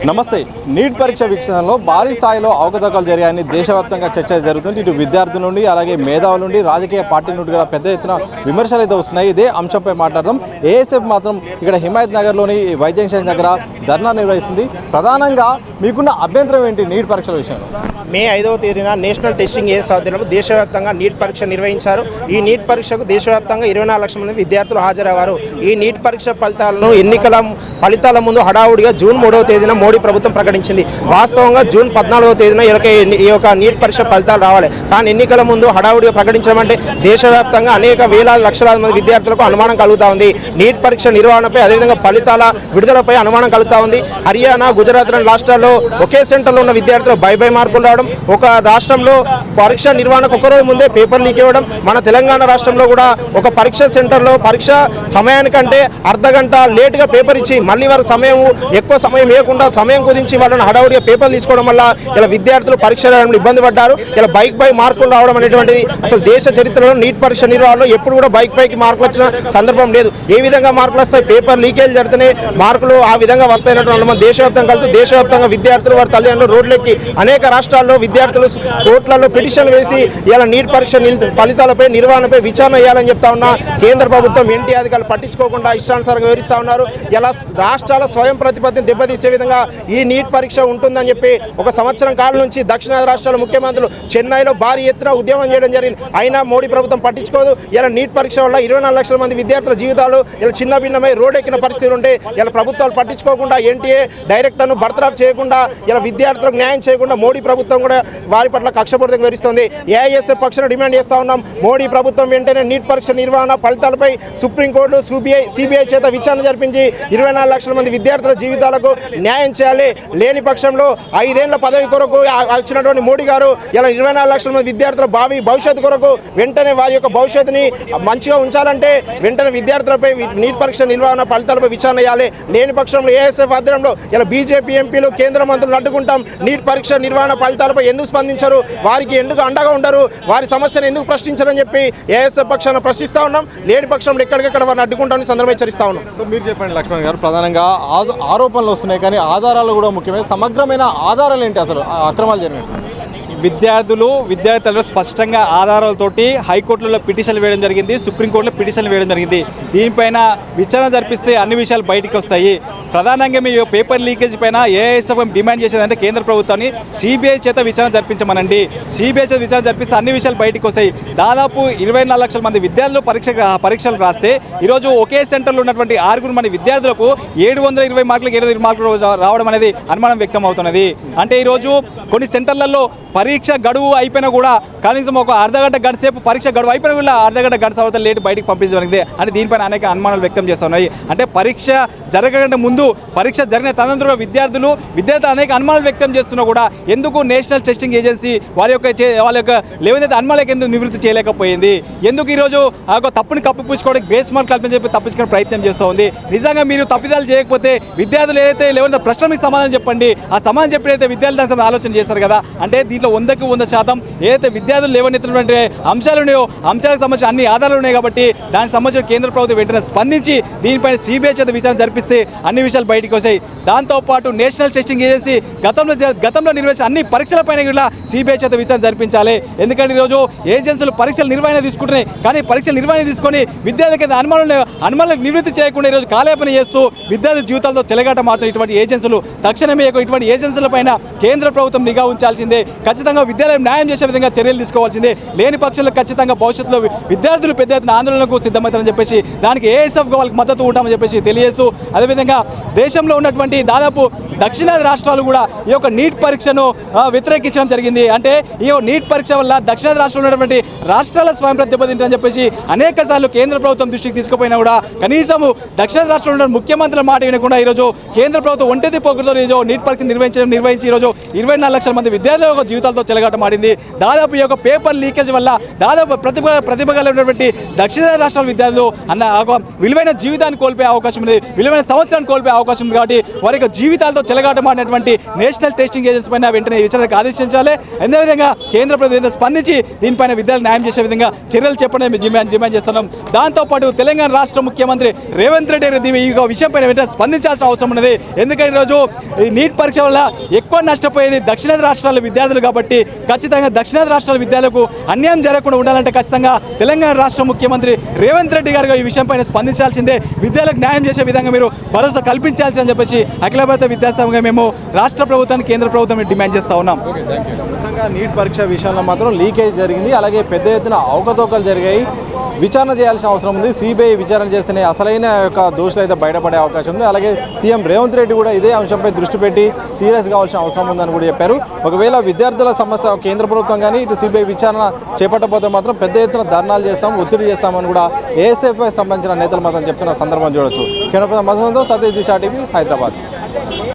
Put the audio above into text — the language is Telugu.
నమస్తే. నీట్ పరీక్ష వీక్షణలో భారీ స్థాయిలో అవకతవకలు జరిగాయని దేశవ్యాప్తంగా చర్చ జరుగుతుంది. ఇటు విద్యార్థుల నుండి అలాగే మేధావుల నుండి రాజకీయ పార్టీ నుండి కూడా పెద్ద ఎత్తున విమర్శలు అయితే వస్తున్నాయి. ఇదే అంశంపై మాట్లాడదాం. ఏఎస్ఎఫ్ మాత్రం ఇక్కడ హిమాయత్ నగర్లోని వైజంక్షన్ దగ్గర ధర్నా నిర్వహిస్తుంది. ప్రధానంగా మీకున్న అభ్యంతరం ఏంటి నీట్ పరీక్షల విషయంలో? మే 5వ తేదీన నేషనల్ టెస్టింగ్ ఏజెన్సీ ఆధ్వర్యంలో దేశవ్యాప్తంగా నీట్ పరీక్ష నిర్వహించారు. ఈ నీట్ పరీక్షకు దేశవ్యాప్తంగా 24 లక్షల మంది విద్యార్థులు హాజరయ్యారు. ఈ నీట్ పరీక్ష ఫలితాలను ఎన్నికల ఫలితాల ముందు హడావుడిగా జూన్ 3వ తేదీన మోడీ ప్రభుత్వం ప్రకటించింది. వాస్తవంగా జూన్ 14వ తేదీన ఈ యొక్క నీట్ పరీక్ష ఫలితాలు రావాలి. కానీ ఎన్నికల ముందు హడావుడిగా ప్రకటించడం అంటే దేశవ్యాప్తంగా అనేక వేలాది లక్షలాది మంది విద్యార్థులకు అనుమానం కలుగుతా ఉంది. నీట్ పరీక్ష నిర్వహణపై అదేవిధంగా ఫలితాల విడుదలపై అనుమానం కలుగుతా ఉంది. హర్యానా, గుజరాత్ లాంటి రాష్ట్రాల్లో ఒకే సెంటర్లో ఉన్న విద్యార్థులు బై మార్కులు రావడం, ఒక రాష్ట్రంలో పరీక్ష నిర్వహణకు ఒకరోజు ముందే పేపర్ లీక్ ఇవ్వడం, మన తెలంగాణ రాష్ట్రంలో కూడా ఒక పరీక్ష సెంటర్లో పరీక్ష సమయానికంటే అర్ధగంట లేటుగా పేపర్ ఇచ్చి మళ్ళీ వారి ఎక్కువ సమయం ఇవ్వకుండా సమయం కుదించి వాళ్ళని హడావుడిగా పేపర్ తీసుకోవడం వల్ల ఇలా విద్యార్థులు పరీక్ష రాయడంలో ఇబ్బంది పడ్డారు. ఇలా బై మార్కులు రావడం అనేటువంటిది అసలు దేశ చరిత్రలో నీట్ పరీక్ష నిర్వహణలో ఎప్పుడు కూడా బైకి మార్కులు వచ్చిన సందర్భం లేదు. ఏ విధంగా మార్కులు వస్తాయి? పేపర్ లీకేజ్ జరిగితేనే మార్కులు ఆ విధంగా వస్తాయన్నటువంటి మన దేశవ్యాప్తంగా విద్యార్థులు వారి తల్లిదండ్రులు రోడ్లెక్కి అనేక రాష్ట్రాల్లో విద్యార్థులు కోర్టులలో పిటిషన్లు వేసి ఇలా నీట్ పరీక్ష ఫలితాలపై నిర్వహణపై విచారణ చేయాలని చెప్తా ఉన్నా కేంద్ర ప్రభుత్వం ఎన్టీ అధికారులు పట్టించుకోకుండా ఇష్టానుసారంగా వివరిస్తా ఉన్నారు. ఇలా రాష్ట్రాల స్వయం ప్రతిపత్తిని దెబ్బతీసే విధంగా ఈ నీట్ పరీక్ష ఉంటుందని చెప్పి ఒక సంవత్సరం కాలం నుంచి దక్షిణాది రాష్ట్రాల ముఖ్యమంత్రులు చెన్నైలో భారీ ఎత్తున ఉద్యమం చేయడం జరిగింది. అయినా మోడీ ప్రభుత్వం పట్టించుకోదు. ఇలా నీట్ పరీక్ష వల్ల 24 లక్షల మంది విద్యార్థుల జీవితాలు ఇలా చిన్న భిన్నమై రోడ్డెక్కిన పరిస్థితులు ఉంటే ఇలా ప్రభుత్వాలు పట్టించుకోకుండా ఎన్టీఏ డైరెక్టర్ను బర్తరఫ్ చేయకుండా ఇలా విద్యార్థులకు న్యాయం చేయకుండా మోడీ ప్రభుత్వం కూడా వారి పట్ల కక్షపూరితంగా వివరిస్తుంది. ఏఐఎస్ఎఫ్ పక్షాన డిమాండ్ చేస్తా ఉన్నాం. మోడీ ప్రభుత్వం వెంటనే నీట్ పరీక్ష నిర్వహణ ఫలితాలపై సుప్రీంకోర్టు సిబిఐ చేత విచారణ జరిపించి 24 లక్షల మంది విద్యార్థుల జీవితాలకు న్యాయం చేయాలి. లేని పక్షంలో 5 ఏళ్ల పదవి కొరకు వచ్చినటువంటి మోడీ గారు ఇలా 24 లక్షల మంది విద్యార్థుల భవిష్యత్తు కొరకు వెంటనే వారి యొక్క భవిష్యత్తుని మంచిగా ఉంచాలంటే వెంటనే విద్యార్థులపై నీట్ పరీక్ష నిర్వహణ ఫలితాలపై విచారణ చేయాలి. లేని పక్షంలో ఏఎస్ఎఫ్ ఆధ్వర్యంలో ఇలా బీజేపీ ఎంపీలు కేంద్ర మంత్రులు అడ్డుకుంటాం. నీట్ పరీక్ష నిర్వహణ ఫలితాలపై ఎందుకు స్పందించరు? వారికి ఎందుకు అండగా ఉండరు? వారి సమస్యను ఎందుకు ప్రశ్నించరని చెప్పి ఏఎస్ఎఫ్ పక్షాన ప్రశ్నిస్తా ఉన్నాం. లేని పక్షంలో ఎక్కడికెక్కడ వారిని అడ్డుకుంటామని సందర్భంగా హెచ్చరిస్తా ఉన్నాం. మీరు చెప్పండి లక్ష్మణ్ గారు, ప్రధానంగా ఆరోపణలు వస్తున్నాయి కానీ ఆధారాలు కూడా ముఖ్యమే. సమగ్రమైన ఆధారాలు ఏంటి అసలు అక్రమాలు జరిగినట్టు? విద్యార్థులు స్పష్టంగా ఆధారాలతోటి హైకోర్టులో పిటిషన్లు వేయడం జరిగింది, సుప్రీంకోర్టులో పిటిషన్లు వేయడం జరిగింది. దీనిపైన విచారణ జరిపిస్తే అన్ని విషయాలు బయటికి వస్తాయి. ప్రధానంగా మీ పేపర్ లీకేజ్ పైన ఏఐఎస్ఎఫ్ డిమాండ్ చేసేదంటే కేంద్ర ప్రభుత్వాన్ని సిబిఐ చేత విచారణ జరిపించమనండి. సిబిఐ చేత విచారణ జరిపిస్తే అన్ని విషయాలు బయటికి వస్తాయి. దాదాపు 24 లక్షల మంది విద్యార్థులు పరీక్షలు రాస్తే ఈరోజు ఒకే సెంటర్లో ఉన్నటువంటి 6 మంది విద్యార్థులకు 720 మార్కులకు 720 మార్కులు రావడం అనేది అనుమానం వ్యక్తం అవుతున్నది. అంటే ఈరోజు కొన్ని సెంటర్లలో పరీక్ష గడువు అయిపోయినా కూడా కనీసం ఒక అర్ధగంట గంట సేపు పరీక్ష గడువు అయిపోయినా కూడా అర్ధగంట గంట తర్వాత లేట్ బయటకు పంపించడం జరిగింది. అంటే దీనిపైన అనేక అనుమానాలు వ్యక్తం చేస్తున్నాయి. అంటే పరీక్ష జరగకుండా ముందు పరీక్ష జరిగిన తదనంతరం విద్యార్థులు అనేక అనుమానాలు వ్యక్తం చేస్తున్నా కూడా ఎందుకు నేషనల్ టెస్టింగ్ ఏజెన్సీ వాళ్ళ యొక్క లేవనైతే అనుమానాలకు ఎందుకు నివృత్తి చేయలేకపోయింది? ఎందుకు ఈరోజు ఆ తప్పుని కప్పిపుచ్చుకోవడానికి గ్రేస్ మార్క్ కల్పించి చెప్పి తప్పించుకునే ప్రయత్నం చేస్తూ ఉంది? నిజంగా మీరు తప్పిదాలు చేయకపోతే విద్యార్థులు ఏదైతే లేవనైతే ప్రశ్నలకు సమాధానం చెప్పండి. ఆ సమాధానం చెప్పినైతే విద్యార్థులు దాని ఆలోచన చేస్తారు కదా. అంటే దీంట్లో 100కి 100% ఏదైతే విద్యార్థులు లేవనెత్తినటువంటి అంశాలు ఉన్నాయో అంశాలకు సంబంధించిన అన్ని ఆధారాలు ఉన్నాయి కాబట్టి దానికి సంబంధించిన కేంద్ర ప్రభుత్వం వెంటనే స్పందించి దీనిపైన సిబిఐ చేత విచారణ జరిపిస్తే అన్ని విషయాలు బయటకు వస్తాయి. దాంతోపాటు నేషనల్ టెస్టింగ్ ఏజెన్సీ గతంలో నిర్వహించిన అన్ని పరీక్షలపైన కూడా సిబిఐ చేత విచారణ జరిపించాలి. ఎందుకంటే ఈరోజు ఏజెన్సీలు పరీక్షల నిర్వహణ తీసుకుంటున్నాయి కానీ పరీక్షల నిర్వహణ తీసుకొని విద్యార్థులకి అనుమానాలకు నివృత్తి చేయకుండా ఈరోజు కాలేపన చేస్తూ విద్యార్థుల జీవితాలతో చెలగాట మారుతున్న ఇటువంటి ఏజెన్సీలు తక్షణమే ఇటువంటి ఏజెన్సీల పైన కేంద్ర ప్రభుత్వం నిఘా ఉంచాల్సిందే. ఖచ్చితంగా విద్యాలయం న్యాయం చేసే విధంగా చర్యలు తీసుకోవాల్సిందే. లేని పక్షంలో ఖచ్చితంగా భవిష్యత్తులో విద్యార్థులు పెద్ద ఎత్తున ఆందోళనకు సిద్ధమవుతారని చెప్పేసి దానికి ఏఎస్ఎఫ్ వాళ్ళకి మద్దతు ఉంటామని చెప్పేసి తెలియజేస్తూ అదేవిధంగా దేశంలో ఉన్నటువంటి దాదాపు దక్షిణాది రాష్ట్రాలు కూడా ఈ యొక్క నీట్ పరీక్షను వ్యతిరేకించడం జరిగింది. అంటే ఈ నీట్ పరీక్ష వల్ల దక్షిణాది రాష్ట్రంలో ఉన్నటువంటి రాష్ట్రాల స్వయం దెబ్బతింటారని చెప్పేసి అనేక సార్లు కేంద్ర ప్రభుత్వం దృష్టికి తీసుకుపోయినా కూడా కనీసం దక్షిణాది రాష్ట్రంలో ఉన్న ముఖ్యమంత్రుల మాట వినకుండా ఈరోజు కేంద్ర ప్రభుత్వం ఒంటెది పోకుతో నీట్ పరీక్ష నిర్వహించి ఈరోజు 24 లక్షల మంది విద్యార్థుల జీవితాలతో చెలగాటమాడింది. దాదాపు ఈ యొక్క పేపర్ లీకేజ్ వల్ల దాదాపు ప్రతిభ కలిగినటువంటి దక్షిణాది రాష్ట్రాల విద్యార్థులు విలువైన జీవితాన్ని కోల్పోయే అవకాశం ఉంది, విలువైన సంవత్సరాన్ని కోల్పోయే అవకాశం ఉంది. కాబట్టి వారి యొక్క జీవితాలతో చెలగాటమాడినటువంటి నేషనల్ టెస్టింగ్ ఏజెన్సీ పైన వెంటనే విచారణకు ఆదేశించాలి. అదేవిధంగా కేంద్ర ప్రభుత్వం స్పందించి దీనిపైన విద్యార్థులకు న్యాయం చేసే విధంగా చర్యలు చెప్పడం డిమాండ్ చేస్తున్నాం. దాంతోపాటు తెలంగాణ రాష్ట్ర ముఖ్యమంత్రి రేవంత్ రెడ్డి గారు ఈ విషయం పైన వెంటనే స్పందించాల్సిన అవసరం ఉన్నది. ఎందుకంటే ఈరోజు ఈ నీట్ పరీక్ష వల్ల ఎక్కువ నష్టపోయేది దక్షిణాది రాష్ట్రాల విద్యార్థులు కాబట్టి ఖచ్చితంగా దక్షిణాది రాష్ట్రాల విద్యార్థులకు అన్యాయం జరగకుండా ఉండాలంటే ఖచ్చితంగా తెలంగాణ రాష్ట్ర ముఖ్యమంత్రి రేవంత్ రెడ్డి గారు ఈ విషయం పైన స్పందించాల్సిందే. విద్యార్థులకు న్యాయం చేసే విధంగా మీరు భరోసా కల్పించాల్సి అని చెప్పేసి అఖిల భారత విద్యాసంఘంగా మేము రాష్ట్ర ప్రభుత్వాన్ని కేంద్ర ప్రభుత్వం డిమాండ్ చేస్తూ ఉన్నాం. నీట్ పరీక్ష విషయంలో మాత్రం లీకేజ్ జరిగింది, అలాగే పెద్ద ఎత్తున అవకతవకలు జరిగాయి. విచారణ చేయాల్సిన అవసరం ఉంది. సిబిఐ విచారణ చేస్తేనే అసలైన యొక్క దోషులు అయితే బయటపడే అవకాశం ఉంది. అలాగే సీఎం రేవంత్ రెడ్డి కూడా ఇదే అంశంపై దృష్టి పెట్టి సీరియస్ కావాల్సిన అవసరం ఉందని కూడా చెప్పారు. ఒకవేళ విద్యార్థుల సమస్య కేంద్ర ప్రభుత్వం కానీ ఇటు సిబిఐ విచారణ చేపట్టకపోతే మాత్రం పెద్ద ఎత్తున ధర్నాలు చేస్తాం, ఒత్తిడి చేస్తామని కూడా ఏఎస్ఎఫ్ఐ సంబంధించిన నేతలు మాత్రం చెప్తున్న సందర్భం చూడొచ్చు. కెనపా మసంతో సతీష్ దిశా టీవీ, హైదరాబాద్.